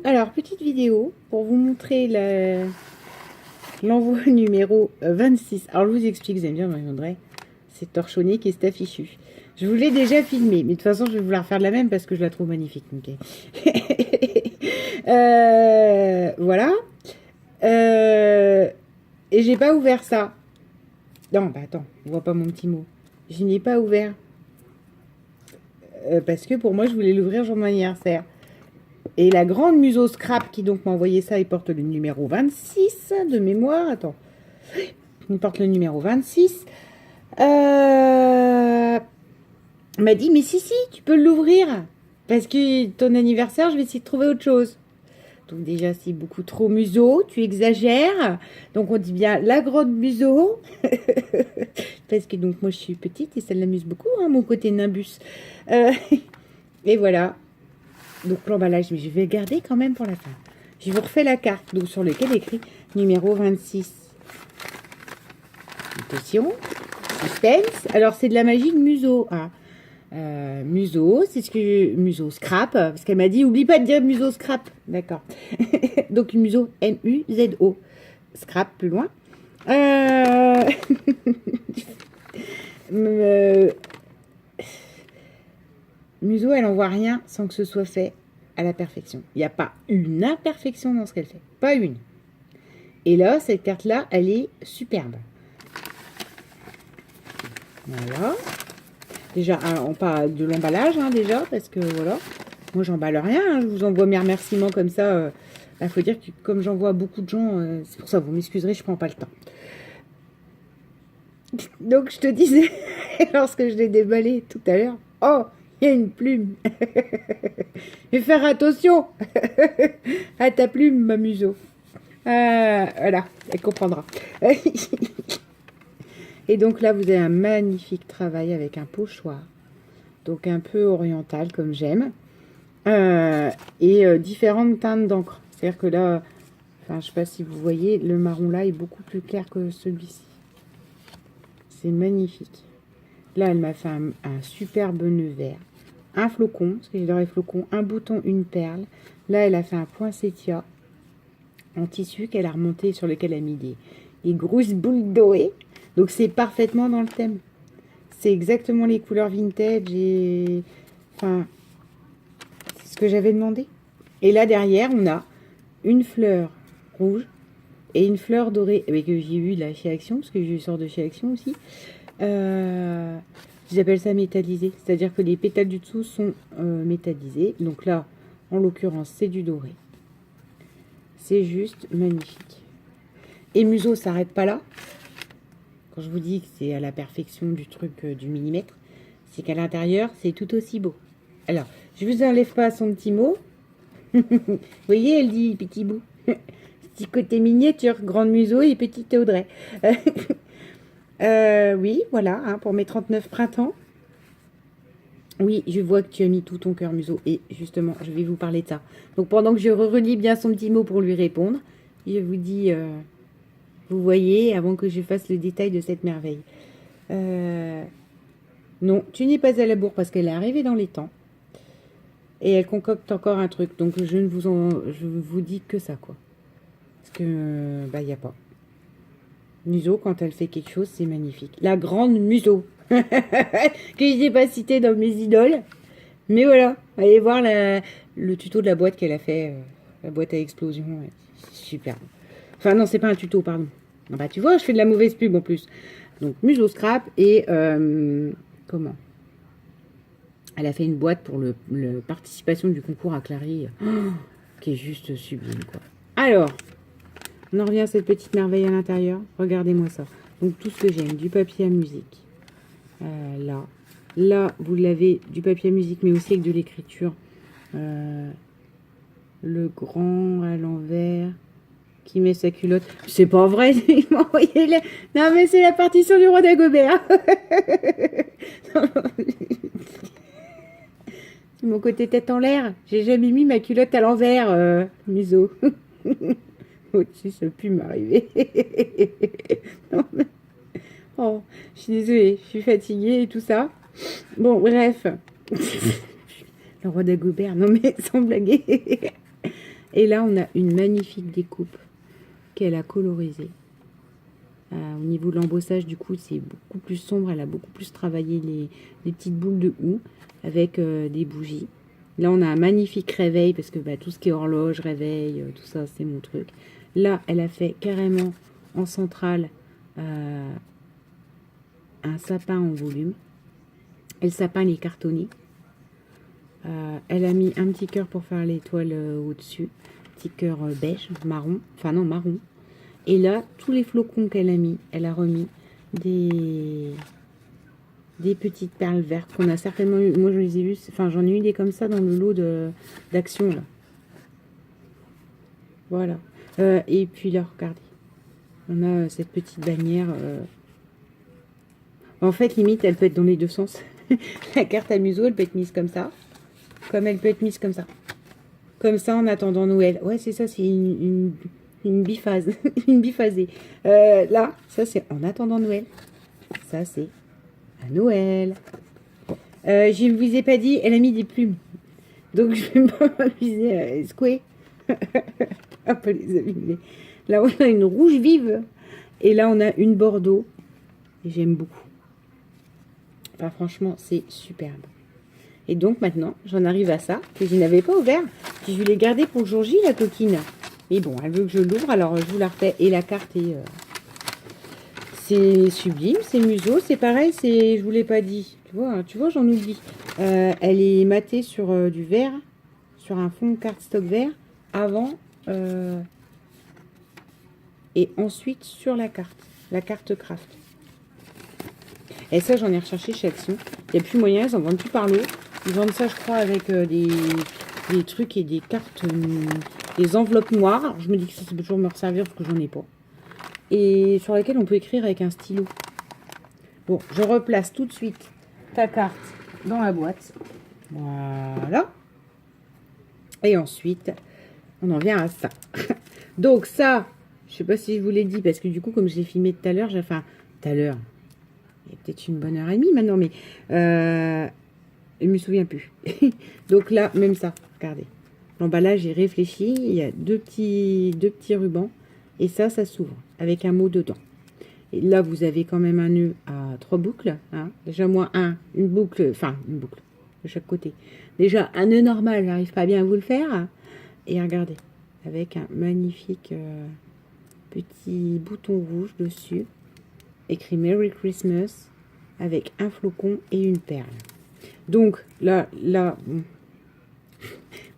Alors, petite vidéo pour vous montrer l'envoi numéro 26. Alors, je vous explique, vous allez me dire, Marie-André, c'est torchonné qui est affichu. Je vous l'ai déjà filmé, mais de toute façon, je vais vous la refaire de la même parce que je la trouve magnifique. Okay. Voilà. Et j'ai pas ouvert ça. Non, bah attends, on voit pas mon petit mot. Je n'ai pas ouvert. Parce que pour moi, je voulais l'ouvrir jour de mon anniversaire. Et la grande museau scrap qui donc m'a envoyé ça, il porte le numéro 26 de mémoire. Attends. Il porte le numéro 26. M'a dit, mais si, tu peux l'ouvrir. Parce que ton anniversaire, je vais essayer de trouver autre chose. Donc déjà, c'est beaucoup trop museau, tu exagères. Donc on dit bien la grande museau. Parce que donc moi, je suis petite et ça l'amuse beaucoup, hein, mon côté nimbus. Et voilà. Donc l'emballage, mais je vais garder quand même pour la fin. Je vous refais la carte donc, sur laquelle est écrit numéro 26. Attention, suspense. Alors c'est de la magie de museau. Hein. Museau, c'est ce que museau scrap, parce qu'elle m'a dit oublie pas de dire museau scrap. D'accord. Donc museau M-U-Z-O. Scrap plus loin. Museau, elle n'envoie rien sans que ce soit fait à la perfection. Il n'y a pas une imperfection dans ce qu'elle fait. Pas une. Et là, cette carte-là, elle est superbe. Voilà. Déjà, on parle de l'emballage, hein, déjà, parce que, voilà. Moi, j'emballe rien. Hein, je vous envoie mes remerciements comme ça. Il faut dire que, comme j'envoie beaucoup de gens, c'est pour ça, vous m'excuserez, je prends pas le temps. Donc, je te disais, lorsque je l'ai déballé tout à l'heure, oh, il y a une plume. Et faire attention à ta plume, ma museau. Voilà, elle comprendra. Et donc là, vous avez un magnifique travail avec un pochoir. Donc un peu oriental, comme j'aime. Et différentes teintes d'encre. C'est-à-dire que là, enfin, je ne sais pas si vous voyez, le marron là est beaucoup plus clair que celui-ci. C'est magnifique. Là, elle m'a fait un superbe nœud vert. Un flocon, parce que j'adore les flocons, un bouton, une perle. Là, elle a fait un poinsettia en tissu qu'elle a remonté, sur lequel elle a mis des grosses boules dorées. Donc, c'est parfaitement dans le thème. C'est exactement les couleurs vintage et... Enfin, c'est ce que j'avais demandé. Et là, derrière, on a une fleur rouge et une fleur dorée. Que j'ai eu là chez Action, parce que je sors de chez Action aussi. J'appelle ça métallisé. C'est-à-dire que les pétales du dessous sont métallisés. Donc là, en l'occurrence, c'est du doré. C'est juste magnifique. Et museau s'arrête pas là. Quand je vous dis que c'est à la perfection du truc du millimètre, c'est qu'à l'intérieur, c'est tout aussi beau. Alors, je vous enlève pas son petit mot. Vous voyez, elle dit petit bout. Petit côté miniature, grande museau et petite Audrey. Oui, voilà, hein, pour mes 39 printemps. Oui, je vois que tu as mis tout ton cœur museau. Et justement, je vais vous parler de ça. Donc, pendant que je relis bien son petit mot pour lui répondre, je vous dis... vous voyez, avant que je fasse le détail de cette merveille. Non, tu n'es pas à la bourre parce qu'elle est arrivée dans les temps. Et elle concocte encore un truc. Donc, je vous dis que ça, quoi. Parce que, bah, il n'y a pas. Museau, quand elle fait quelque chose, c'est magnifique. La grande museau. Que je n'ai pas cité dans mes idoles. Mais voilà, allez voir le tuto de la boîte qu'elle a fait. La boîte à explosion. C'est super. Enfin, non, c'est pas un tuto, pardon. Ah bah, tu vois, je fais de la mauvaise pub en plus. Donc, museau scrap et... comment? Elle a fait une boîte pour le participation du concours à Clary. Qui est juste sublime, quoi. Alors, on en revient à cette petite merveille à l'intérieur. Regardez-moi ça. Donc, tout ce que j'aime. Du papier à musique. Là. Là, vous l'avez, du papier à musique, mais aussi avec de l'écriture. Le grand à l'envers... qui met sa culotte. C'est pas vrai, il m'a envoyé la... Non, mais c'est la partition du roi d'Agobert. C'est mon côté tête en l'air. J'ai jamais mis ma culotte à l'envers, museau. Au-dessus, ça peut m'arriver. Non, mais... Oh, je suis désolée, je suis fatiguée et tout ça. Bon, bref. Le roi d'Agobert, non mais sans blaguer. Et là, on a une magnifique découpe qu'elle a colorisée. Au niveau de l'embossage, du coup, c'est beaucoup plus sombre. Elle a beaucoup plus travaillé les petites boules de houx avec des bougies. Là, on a un magnifique réveil parce que bah, tout ce qui est horloge, réveil, tout ça, c'est mon truc. Là, elle a fait carrément en centrale un sapin en volume. Et le sapin, il est cartonné. Elle a mis un petit cœur pour faire l'étoile au-dessus. Petit cœur beige, marron. Enfin non, marron. Et là, tous les flocons qu'elle a mis, elle a remis des petites perles vertes qu'on a certainement eu. Moi, je les ai vues. Enfin, j'en ai eu des comme ça dans le lot d'action là. Voilà. Et puis là, regardez. On a cette petite bannière. En fait, limite, elle peut être dans les deux sens. La carte à museau, elle peut être mise comme ça. Comme elle peut être mise comme ça. Comme ça, en attendant Noël. Ouais, c'est ça, c'est une biphase. Une biphasée. Là, ça, c'est en attendant Noël. Ça, c'est à Noël. Je ne vous ai pas dit, elle a mis des plumes. Donc, je vais pas m'amuser à escouer. Un peu les abîmer. Là, on a une rouge vive. Et là, on a une bordeaux. Et j'aime beaucoup. Enfin, franchement, c'est superbe. Et donc, maintenant, j'en arrive à ça, que je n'avais pas ouvert. Puis, je vais les garder pour le jour J, la coquine. Mais bon, elle veut que je l'ouvre, alors je vous la refais. Et la carte est... c'est sublime, c'est museau. C'est pareil, c'est... Je vous l'ai pas dit. Tu vois, j'en oublie. Elle est matée sur du vert, sur un fond de cardstock vert, avant... et ensuite sur la carte craft. Et ça, j'en ai recherché chez Action. Il n'y a plus moyen, ils en vendent plus par lot. Ils vendent ça, je crois, avec des trucs et des cartes, des enveloppes noires. Alors, je me dis que ça peut toujours me resservir parce que j'en ai pas. Et sur laquelle on peut écrire avec un stylo. Bon, je replace tout de suite ta carte dans la boîte. Voilà. Et ensuite, on en vient à ça. Donc ça, je sais pas si je vous l'ai dit, parce que du coup, comme je l'ai filmé tout à l'heure, tout à l'heure, il y a peut-être une bonne heure et demie maintenant, mais je me souviens plus. Donc là, même ça, regardez. L'emballage est réfléchi, il y a deux petits rubans, et ça s'ouvre avec un mot dedans. Et là, vous avez quand même un nœud à 3 boucles. Hein. Déjà, moi, une boucle de chaque côté. Déjà, un nœud normal, j'arrive pas bien à vous le faire. Et regardez, avec un magnifique petit bouton rouge dessus, écrit Merry Christmas, avec un flocon et une perle. Donc, là, bon.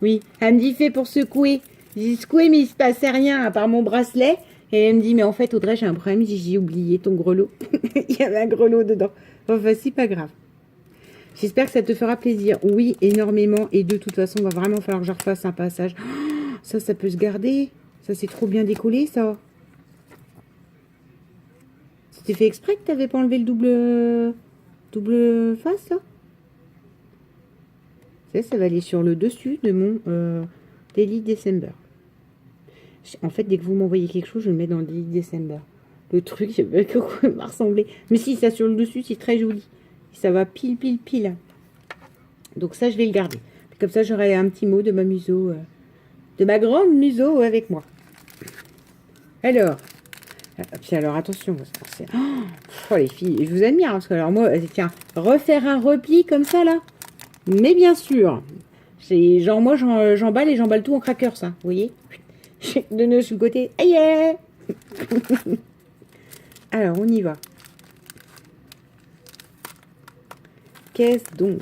Oui, elle me dit, fait pour secouer. J'ai secoué, mais il se passait rien à part mon bracelet. Et elle me dit, mais en fait, Audrey, j'ai un problème, j'ai oublié ton grelot. Il y avait un grelot dedans. Enfin, c'est pas grave. J'espère que ça te fera plaisir. Oui, énormément. Et de toute façon, il va vraiment falloir que je refasse un passage. Oh, ça peut se garder. Ça, c'est trop bien décollé, ça. C'était fait exprès que tu n'avais pas enlevé le double face, là. Ça va aller sur le dessus de mon Daily December. En fait, dès que vous m'envoyez quelque chose, je le mets dans le Daily December. Le truc, je sais pas à quoi il va ressembler. Mais si, ça sur le dessus, c'est très joli. Ça va pile. Donc ça, je vais le garder. Comme ça, j'aurai un petit mot de ma museau, de ma grande museau avec moi. Alors, puis alors attention, parce que oh, les filles, je vous admire, hein, parce que alors moi, tiens, refaire un repli comme ça là, mais bien sûr, c'est genre moi j'emballe et j'emballe tout en cracker ça, vous voyez, j'ai deux nœuds sur le côté, aïe. Alors on y va. Qu'est-ce donc?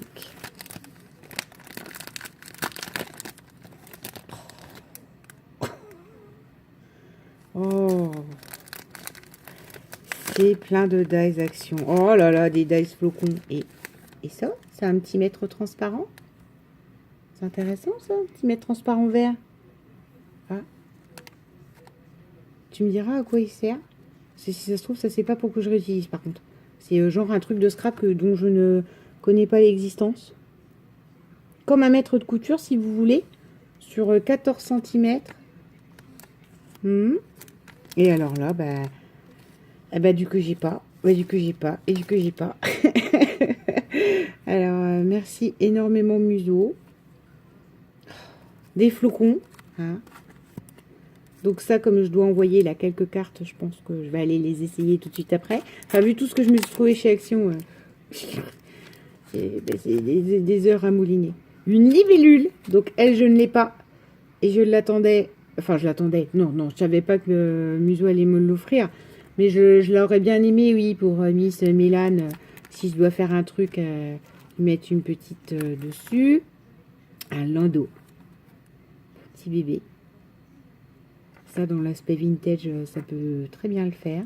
Oh, c'est plein de dies action. Oh là là, des dies flocons. Et ça, c'est un petit mètre transparent. C'est intéressant ça, un petit mètre transparent vert. Ah. Tu me diras à quoi il sert. Si ça se trouve, ça c'est pas pour que je réutilise par contre. C'est genre un truc de scrap dont je ne connais pas l'existence. Comme un mètre de couture si vous voulez. Sur 14 cm. Et alors là, du que j'ai pas, du que j'ai pas, et du que j'ai pas. Alors, merci énormément museau. Des flocons, hein. Donc ça, comme je dois envoyer là quelques cartes, je pense que je vais aller les essayer tout de suite après. Enfin, vu tout ce que je me suis trouvé chez Action, c'est des heures à mouliner. Une libellule, donc elle, je ne l'ai pas. Et je l'attendais, enfin je l'attendais, non, je savais pas que Muso allait me l'offrir. Mais je l'aurais bien aimé, oui, pour Miss Milan, si je dois faire un truc, mettre une petite dessus. Un landau. Petit bébé. Ça, dans l'aspect vintage, ça peut très bien le faire.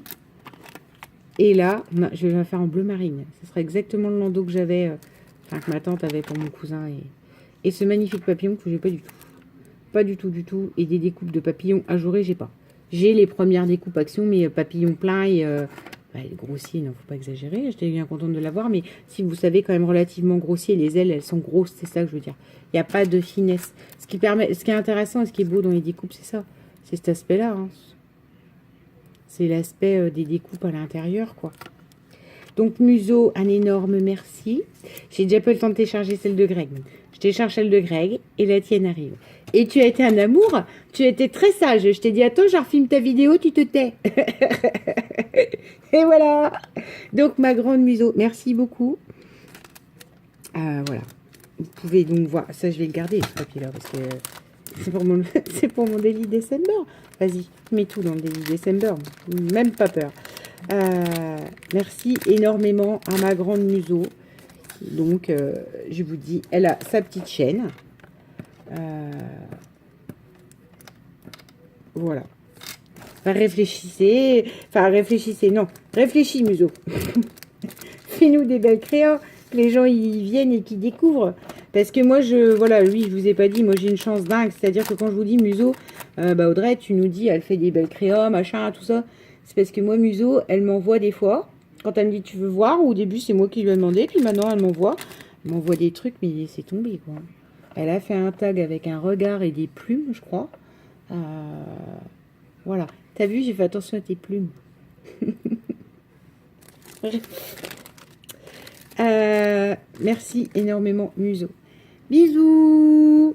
Et là, non, je vais la faire en bleu marine. Ce sera exactement le landau que j'avais, enfin que ma tante avait pour mon cousin. Et ce magnifique papillon que j'ai pas du tout. Pas du tout, du tout. Et des découpes de papillons ajourés, j'ai pas. J'ai les premières découpes Action, mais papillons pleins et grossier, non, faut pas exagérer. J'étais bien contente de l'avoir, mais si vous savez, quand même relativement grossier, les ailes, elles sont grosses, c'est ça que je veux dire. Il n'y a pas de finesse. Ce qui est intéressant et ce qui est beau dans les découpes, c'est ça. C'est cet aspect-là. Hein. C'est l'aspect des découpes à l'intérieur, quoi. Donc, Muso, un énorme merci. J'ai déjà pas eu le temps de télécharger celle de Greg. Je télécharge celle de Greg et la tienne arrive. Et tu as été un amour. Tu as été très sage. Je t'ai dit, attends, je refilme ta vidéo, tu te tais. Et voilà. Donc, ma grande Muso, merci beaucoup. Voilà. Vous pouvez donc voir. Ça, je vais le garder, ce papier-là, parce que c'est pour mon Daily December. Vas-y, mets tout dans le Daily December. Même pas peur. Merci énormément à ma grande Muso. Donc, je vous dis, elle a sa petite chaîne. Voilà. Enfin, réfléchissez, non. Réfléchis, Muso. Fais-nous des belles créas, que les gens y viennent et qui découvrent. Parce que moi, voilà, oui, je vous ai pas dit, moi j'ai une chance dingue. C'est-à-dire que quand je vous dis Muso, Audrey, tu nous dis, elle fait des belles créas, machin, tout ça. C'est parce que moi, Muso, elle m'envoie des fois. Quand elle me dit, tu veux voir, au début, c'est moi qui lui ai demandé. Puis maintenant, elle m'envoie. Elle m'envoie des trucs, mais c'est tombé, quoi. Elle a fait un tag avec un regard et des plumes, je crois. Voilà. T'as vu, j'ai fait attention à tes plumes. Merci énormément, Muso. Bisous!